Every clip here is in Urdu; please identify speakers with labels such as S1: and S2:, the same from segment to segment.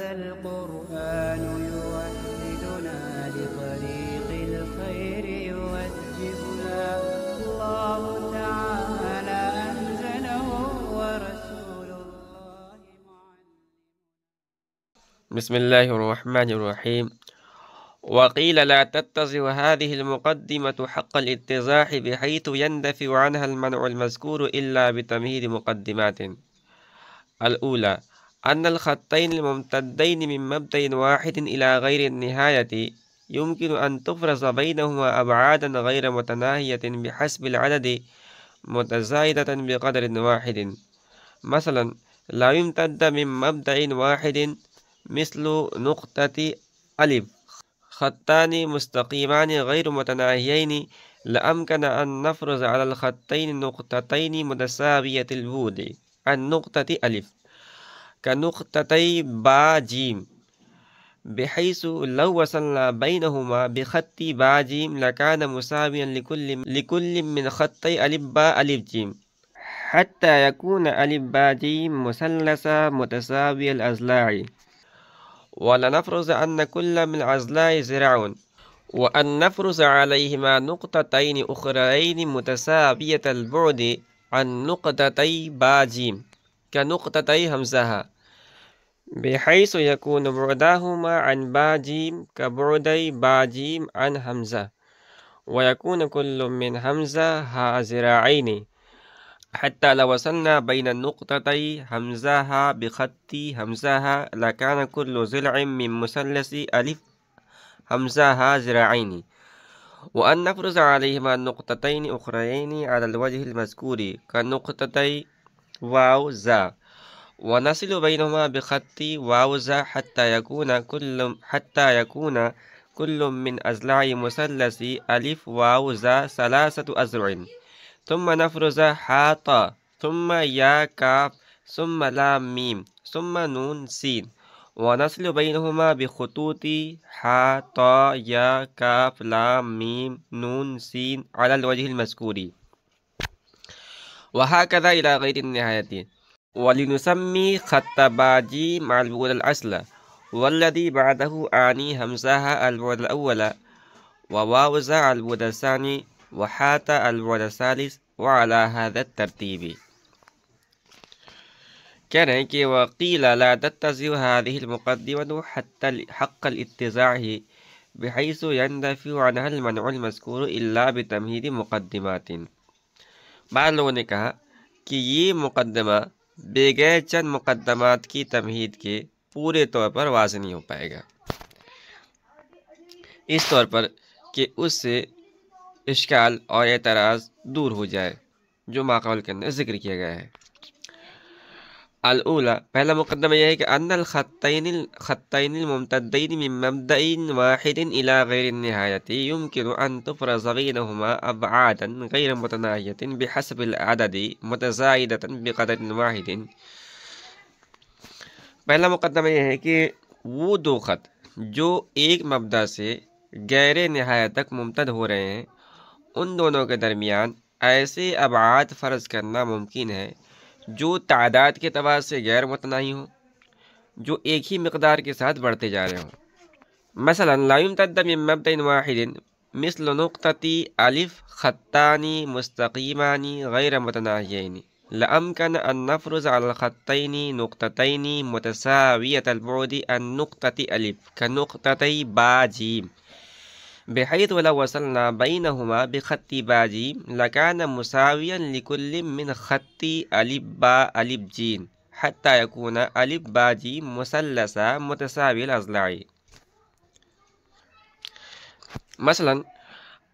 S1: هذا القرآن يوحدنا لطريق الخير يوجهنا الله تعالى أنزله ورسول الله معلم.
S2: بسم الله الرحمن الرحيم. وقيل لا تتزع هذه المقدمة حق الاتزاح بحيث يندفع عنها المنع المذكور إلا بتمهيد مقدمات. الأولى أن الخطين الممتدين من مبدأ واحد إلى غير النهاية يمكن أن تفرز بينهما أبعادا غير متناهية بحسب العدد متزايدة بقدر واحد. مثلا لا يمتد من مبدأ واحد مثل نقطة ألف خطان مستقيمان غير متناهيين لأمكن أن نفرز على الخطين نقطتين متساوية البعد عن نقطة ألف كنقطتي با جيم، بحيث لو وصلنا بينهما بخط با جيم لكان مساويا لكل من خطي ألف با ألف جيم حتى يكون ألف با جيم مثلثا متساوي الأضلاع. ولنفرض أن كل من الأضلاع ذراع، وأن نفرض عليهما نقطتين أخرين متساوية البعد عن نقطتي با جيم كنقطتي همزة، بحيث يكون بعدهما عن با جيم كبعدي با جيم عن همزة، ويكون كل من همزة ها ذراعين، حتى لو وصلنا بين النقطتي همزة بخط همزة لكان كل ضلع من مثلث ألف همزة ذراعين. وأن نفرض عليهما نقطتين أخرين على الوجه المذكور كنقطتي واو زا، ونصل بينهما بخط واو زا حتى يكون كل من أضلاع مثلث ألف واو زا ثلاثة أذرع، ثم نفرز حاطا ثم يا كاف ثم لام ميم ثم نون سين، ونصل بينهما بخطوط حا طا يا كاف لام ميم نون سين على الوجه المذكور، وهكذا إلى غير النهاية. ولنسمي خط باجي مع البعد الأصل، والذي بعده آني همزة البعد الأول، وواوزة البعد الثاني، وحاتا البعد الثالث، وعلى هذا الترتيب. کہہ رہے ہیں کہ وقیل لا تتزع هذه المقدمة حق الاتزاع بحيث يندفع عنها المنع المذكور إلا بتمهيد مقدمات. بعض لوگوں نے کہا کہ یہ مقدمہ بغیر چند مقدمات کی تمہید کے پورے طور پر واضح نہیں ہو پائے گا، اس طور پر کہ اس سے اشکال اور اعتراض دور ہو جائے جو ماقبل کے اندر ذکر کیا گیا ہے۔ الاولا پہلا مقدمہ یہ ہے کہ ان الخطین الممتدین من مبدأ واحد الى غیر النہایت يمكن ان تفرز بینہما ابعادا غیر متناہیۃ بحسب العدد متزائدۃ بقدر واحد۔ پہلا مقدمہ یہ ہے کہ وہ دو خط جو ایک مبدا سے غیر نہایت تک ممتد ہو رہے ہیں، ان دونوں کے درمیان ایسے ابعاد فرض کرنا ممکن ہے جو تعداد کے اعتبار سے غیر متناہی ہوں، جو ایک ہی مقدار کے ساتھ بڑھتے جا رہے ہوں۔ مثلا لا يمتد من مبدأ واحد مثل نقطة ألف خطان مستقيمان غير متناهيين لأمكن أن نفرز على الخطين نقطتين متساوية البعد عن نقطة ألف كنقطتي با جيم، بحيث لو وصلنا بينهما بخط با جيم لكان مساويا لكل من خط ألف با ألف جيم حتى يكون ألف با جيم مثلثا متساوي الأضلاع۔ مثلا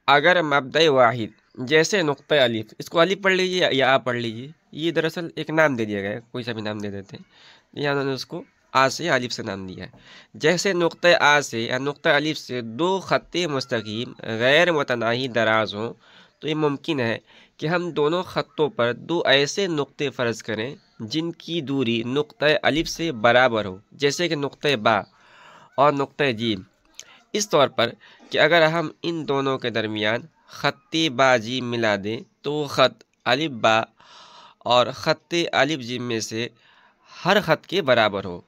S2: اگر مبدأ واحد جیسے نقطہ الف، اس کو الف پڑھ لیجیے یا آ پڑھ لیجیے، یہ دراصل ایک نام دے دیا گیا ہے، کوئی سا بھی نام دے دیتے ہیں، یہاں انہوں نے اس کو آ سے الف سے نام دیا ہے۔ جیسے نقطہ آ سے یا نقطہ الف سے دو خط مستقیم غیر متناہی دراز ہوں تو یہ ممکن ہے کہ ہم دونوں خطوں پر دو ایسے نقطے فرض کریں جن کی دوری نقطہ الف سے برابر ہو، جیسے کہ نقطہ با اور نقطہ جیم، اس طور پر کہ اگر ہم ان دونوں کے درمیان خط با جیم ملا دیں تو وہ خط الف با اور خط الف جیم میں سے ہر خط کے برابر ہو۔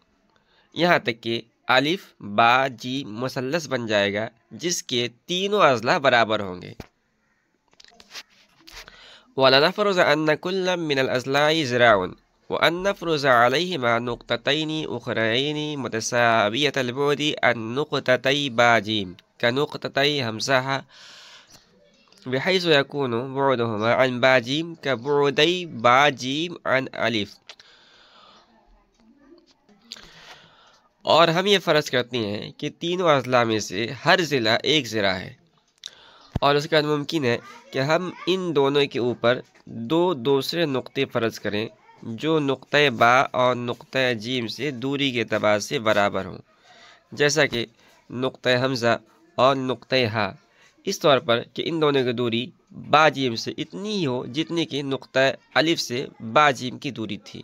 S2: یہاں تک کہ الف با جیم مثلث بن جائے گا جس کے تینوں اضلاع برابر ہوں گے۔ وَلَنَفْرُضَ أَنَّ كُلًّا مِنَ الْأَضْلَاعِ ذِرَاعٌ وَأَنْ نَفْرُضَ عَلَيْهِمَا نُقْطَتَيْنِ أُخْرَيَيْنِ مُتَسَاوِيَةَ الْبُعْدِ عَنْ نُقْطَتَيْ با جیم كنقطتي همزة بحيث يكون بعدهما عن با جیم كبعدي با جیم عن الف۔ اور ہم یہ فرض کرتے ہیں کہ تینوں اضلاع میں سے ہر ضلع ایک ذرا ہے، اور اس کے بعد ممکن ہے کہ ہم ان دونوں کے اوپر دو دوسرے نقطے فرض کریں جو نقطۂ با اور نقطۂ جیم سے دوری کے اعتبار سے برابر ہوں، جیسا کہ نقطۂ حمزہ اور نقطۂ ہا، اس طور پر کہ ان دونوں کی دوری با جیم سے اتنی ہی ہو جتنی کہ نقطۂ الف سے با جیم کی دوری تھی۔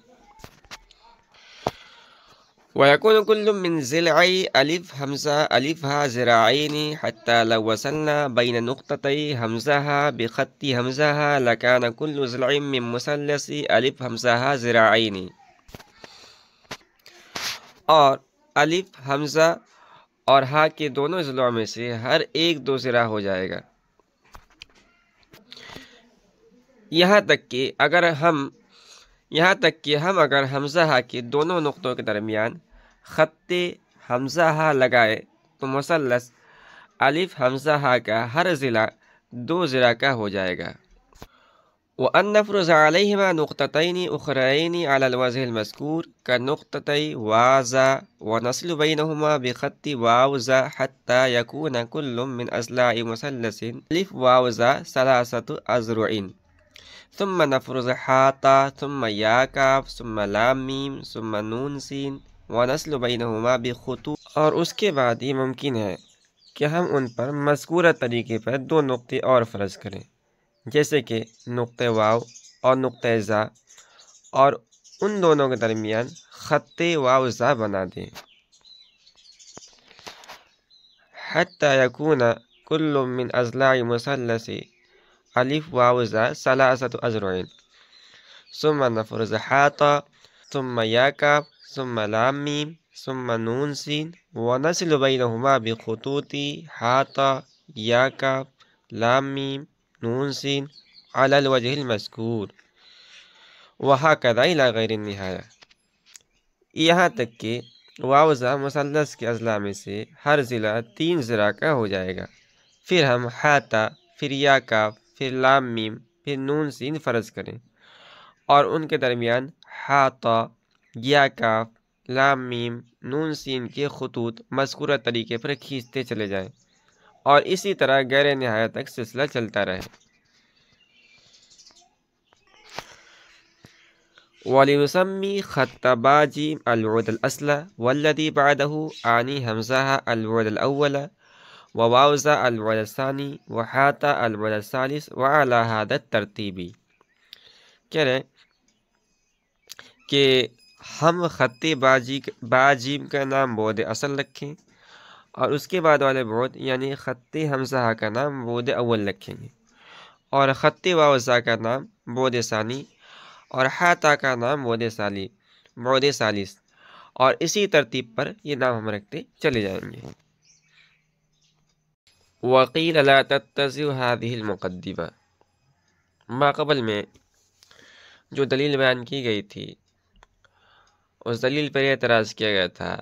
S2: ويكون كل من ضلعي ألف همزة ألفها ذراعين حتى لو وصلنا بين نقطتي همزها بخط همزها لكان كل ضلع من مثلث ألف همزها ذراعين، اور الف حمزہ اور ہا کے دونوں ضلعوں میں سے ہر ایک دو ذرا ہو جائے گا، یہاں تک کہ ہم اگر حمزہ ہا کے دونوں نقطوں کے درمیان خط حمزہ ہا لگائے تو مثلث الف حمزہ ہا کا ہر ضلع دو ذرا کا ہو جائے گا۔ وَأَن نَفْرُضَ عَلَيْهِمَا نُقْطَتَيْنِ أُخْرَيَيْنِ عَلَى الْوَجْهِ الْمَذْكُورِ كَنُقْطَتَيْ وَازَا وَنَصْلُ بَيْنَهُمَا بِخَطِّ وَاوْزَا حَتَّى يَكُونَ كُلٌّ مِّنْ أَضْلَاعِ مُثَلَّثٍ ألف واوزا ثلاثة أذرع، ثم نفرض حاطا ثم یا کاف ثم لام میم ثم نون سین ونسل بینہما بخطوط، اور اس کے بعد یہ ممکن ہے کہ ہم ان پر مذکورہ طریقے پر دو نقطے اور فرض کریں، جیسے کہ نقطہ واو اور نقطہ زا، اور ان دونوں کے درمیان خط واو زا بنا دیں۔ حتی یکون کل من اضلاع مثلث الف واو زا ثلاثة أذرع، ثم نفرض حاطا ثم یا کاف ثم لام میم ثم نون سین ونصل بینہما بخطوط حاطا یا کاف لام میم نون سین علی الوجہ المذکور وہکذا الی غیر النہایہ، یہاں تک کہ واو زا مثلث کے اضلاع میں سے ہر ضلع تین ذرا کا ہو جائے گا۔ پھر ہم حاطا، پھر یا کاف، پھر لام میم، پھر نون سین فرض کریں، اور ان کے درمیان حاطا، یا کاف، لام میم، نون سین کے خطوط مذکورہ طریقے پر کھینچتے چلے جائیں، اور اسی طرح غیر نہایہ تک سلسلہ چلتا رہے۔ وَلِنُسَمِّي خَطَّ با جیم البعد الأصل والذي بعده آني همزها البعد الأول وواوزا البعد الثاني وحاتا البعد الثالث وعلى هذا الترتیب، کہہ رہے کہ ہم خط با جیم کا نام بعد اصل رکھیں، اور اس کے بعد والے بعد یعنی خط حمزہ کا نام بعد اول رکھیں گے، اور خط واوزا کا نام بعد ثانی، اور حاتا کا نام بعد ثالث، اور اسی ترتیب پر یہ نام ہم رکھتے چلے جائیں گے۔ وقیل لا تتزع هذه المقدمہ، ما قبل میں جو دلیل بیان کی گئی تھی اس دلیل پر اعتراض کیا گیا تھا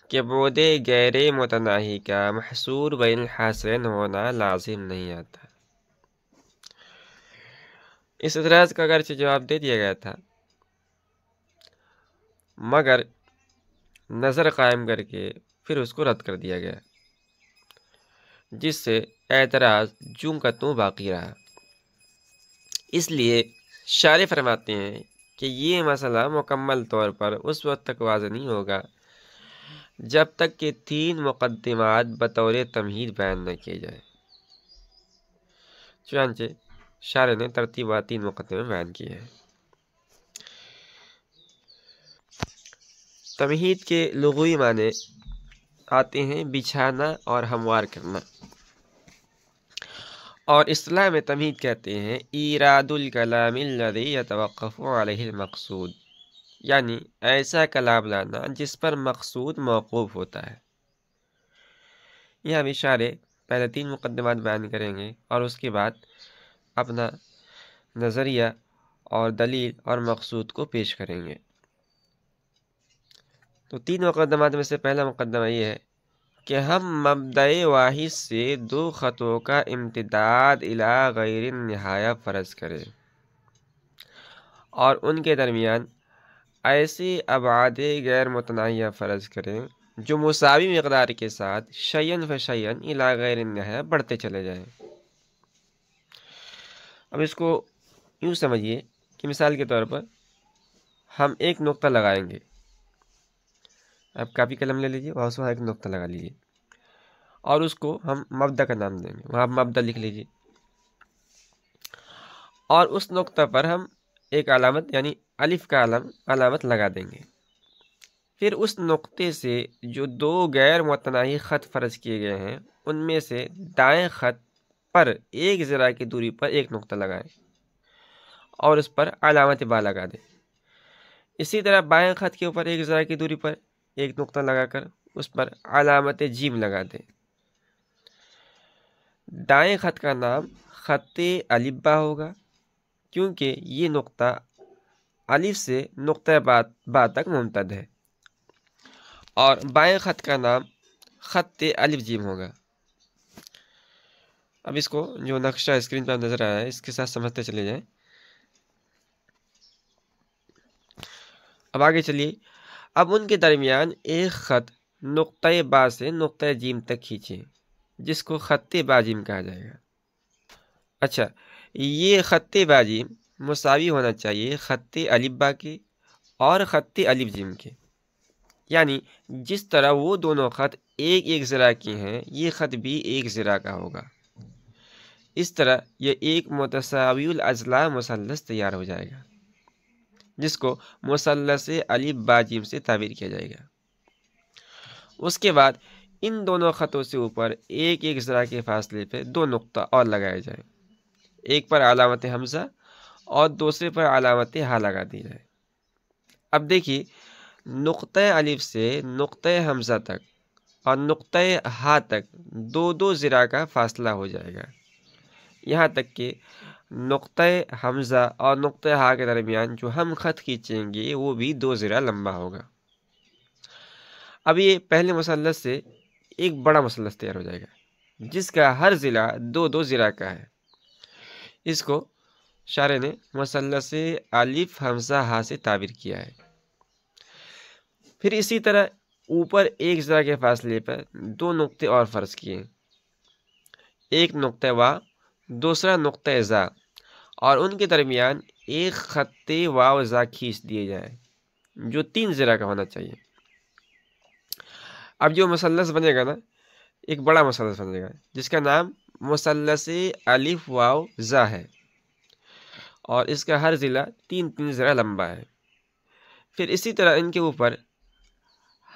S2: کہ بعد غیر متناہی کا محصور بین الحاصرین ہونا لازم نہیں آتا۔ اس اعتراض کا اگرچہ جواب دے دیا گیا تھا، مگر نظر قائم کر کے پھر اس کو رد کر دیا گیا، جس سے اعتراض جوں کا توں باقی رہا۔ اس لیے شارح فرماتے ہیں کہ یہ مسئلہ مکمل طور پر اس وقت تک واضح نہیں ہوگا جب تک کہ تین مقدمات بطور تمہید بیان نہ کیے جائے۔ چنانچہ شارح نے ترتیبات تین مقدمے بیان کیے ہیں۔ تمہید کے لغوی معنی آتے ہیں بچھانا اور ہموار کرنا، اور اصطلاح میں تمہید کہتے ہیں ایراد الکلام الذی یتوقف علیہ المقصود، یعنی ایسا کلام لانا جس پر مقصود موقوف ہوتا ہے۔ یہ ہم اشارے پہلے 3 مقدمات بیان کریں گے اور اس کے بعد اپنا نظریہ اور دلیل اور مقصود کو پیش کریں گے۔ تو 3 مقدمات میں سے پہلا مقدمہ یہ ہے کہ ہم مبدأ واحد سے 2 خطوں کا امتداد الی غیر النہایہ فرض کریں اور ان کے درمیان ایسی ابعاد غیر متناہیہ فرض کریں جو مساوی مقدار کے ساتھ شیئن فشیئن الی غیر النہایہ بڑھتے چلے جائیں۔ اب اس کو یوں سمجھیے کہ مثال کے طور پر ہم ایک نقطہ لگائیں گے۔ اب کاپی قلم لے لیجیے اور اس میں ایک نقطہ لگا لیجیے اور اس کو ہم مبدأ کا نام دیں گے، وہاں مبدأ لکھ لیجیے اور اس نقطہ پر ہم ایک علامت یعنی الف کا علامت لگا دیں گے۔ پھر اس نقطے سے جو 2 غیر متناہی خط فرض کیے گئے ہیں ان میں سے دائیں خط پر 1 ذراع کی دوری پر ایک نقطہ لگائیں اور اس پر علامت با لگا دیں۔ اسی طرح بائیں خط کے اوپر 1 ذراع کی دوری پر ایک نقطہ لگا کر اس پر علامت جیم لگا دیں۔ دائیں خط کا نام خط الف با ہوگا کیونکہ یہ نقطہ الف سے نقطہ با تک ممتد ہے، اور بائیں خط کا نام خط الف جیم ہوگا۔ اب اس کو جو نقشہ اسکرین پر نظر آیا ہے اس کے ساتھ سمجھتے چلے جائیں۔ اب آگے چلیے، اب ان کے درمیان ایک خط نقطہ با سے نقطہ جیم تک کھینچیں جس کو خط با جیم کہا جائے گا۔ اچھا، یہ خط با جیم مساوی ہونا چاہیے خط الف با کے اور خط الف جیم کے، یعنی جس طرح وہ دونوں خط 1 ذراع کے ہیں یہ خط بھی 1 ذراع کا ہوگا۔ اس طرح یہ ایک متساوی الاضلاع مثلث تیار ہو جائے گا جس کو مثلث الف با جیم سے تعبیر کیا جائے گا۔ اس کے بعد ان دونوں خطوں سے اوپر 1 ذراع کے فاصلے پہ 2 نقطہ اور لگائے جائیں، ایک پر علامت حمزہ اور دوسرے پر علامت ہا لگا دی جائے۔ اب دیکھیے، نقطہ الف سے نقطہ حمزہ تک اور نقطہ ہا تک 2 ذراع کا فاصلہ ہو جائے گا، یہاں تک کہ نقطہ حمزہ اور نقطہ ہا کے درمیان جو ہم خط کھینچیں گے وہ بھی 2 ذراع لمبا ہوگا۔ اب یہ پہلے مثلث سے ایک بڑا مثلث تیار ہو جائے گا جس کا ہر ضلع 2 ذراع کا ہے۔ اس کو شارح نے مثلث الف حمزہ ہا سے تعبیر کیا ہے۔ پھر اسی طرح اوپر 1 ذراع کے فاصلے پر 2 نقطے اور فرض کیے، ایک نقطہ وا دوسرا نقطہ زا، اور ان کے درمیان ایک خط واو زا کھینچ دیے جائے جو 3 ذراع کا ہونا چاہیے۔ اب جو مثلث بنے گا نا، ایک بڑا مثلث بنے گا جس کا نام مثلث الف واو زا ہے اور اس کا ہر ضلع 3 ذراع لمبا ہے۔ پھر اسی طرح ان کے اوپر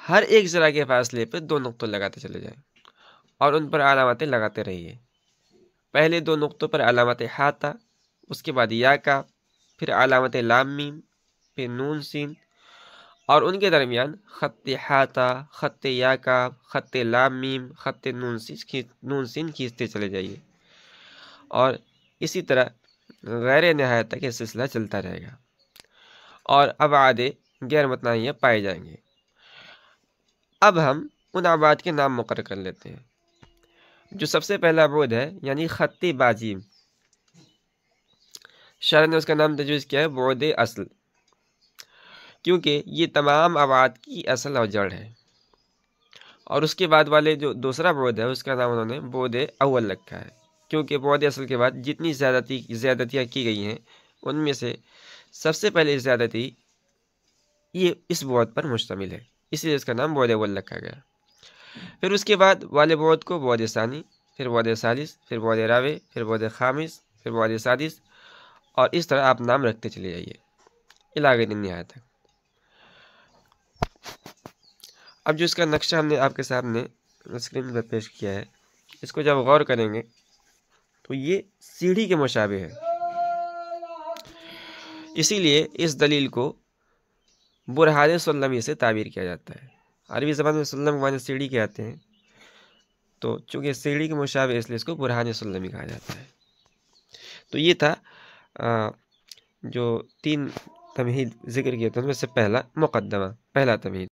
S2: ہر 1 ذراع کے فاصلے پہ 2 نقطے لگاتے چلے جائیں اور ان پر علامتیں لگاتے رہیے۔ پہلے 2 نقطوں پر علامت ہا تھا، اس کے بعد یا کا، پھر علامت لام میم، پھر نون سین، اور ان کے درمیان خط ہا تھا، خط یا کا، خط لام میم، خط نون سین کھینچتے چلے جائیے، اور اسی طرح غیر نہایت تک یہ سلسلہ چلتا رہے گا اور ابعاد غیر متناہیہ پائے جائیں گے۔ اب ہم ان ابعاد کے نام مقرر کر لیتے ہیں۔ جو سب سے پہلا بعد ہے یعنی خط با جیم، شارح نے اس کا نام تجویز کیا ہے بعد اصل، کیونکہ یہ تمام ابعاد کی اصل اور جڑ ہے۔ اور اس کے بعد والے جو دوسرا بعد ہے اس کا نام انہوں نے بعد اول رکھا ہے، کیونکہ بعد اصل کے بعد جتنی زیادتیاں کی گئی ہیں ان میں سے سب سے پہلے زیادتی یہ اس بعد پر مشتمل ہے، اس لیے اس کا نام بعد اول رکھا گیا۔ پھر اس کے بعد والے بعد کو بعد ثانی، پھر بعد ثالث، پھر بعد رابع، پھر بعد خامس، پھر بعد سادس، اور اس طرح آپ نام رکھتے چلے جائیے الی غیر النہایہ تک۔ اب جو اس کا نقشہ ہم نے آپ کے سامنے اسکرین پر پیش کیا ہے، اس کو جب غور کریں گے تو یہ سیڑھی کے مشابہ ہے، اسی لیے اس دلیل کو برہان سلمی سے تعبیر کیا جاتا ہے۔ عربی زبان میں سلم کے معنی سیڑھی کے آتے ہیں، تو چونکہ سیڑھی کے مشابہ اس لیے اس کو برہان سلمی کہا جاتا ہے۔ تو یہ تھا جو 3 تمہید ذکر کیا تھا، ان میں سے پہلا مقدمہ، پہلا تمہید۔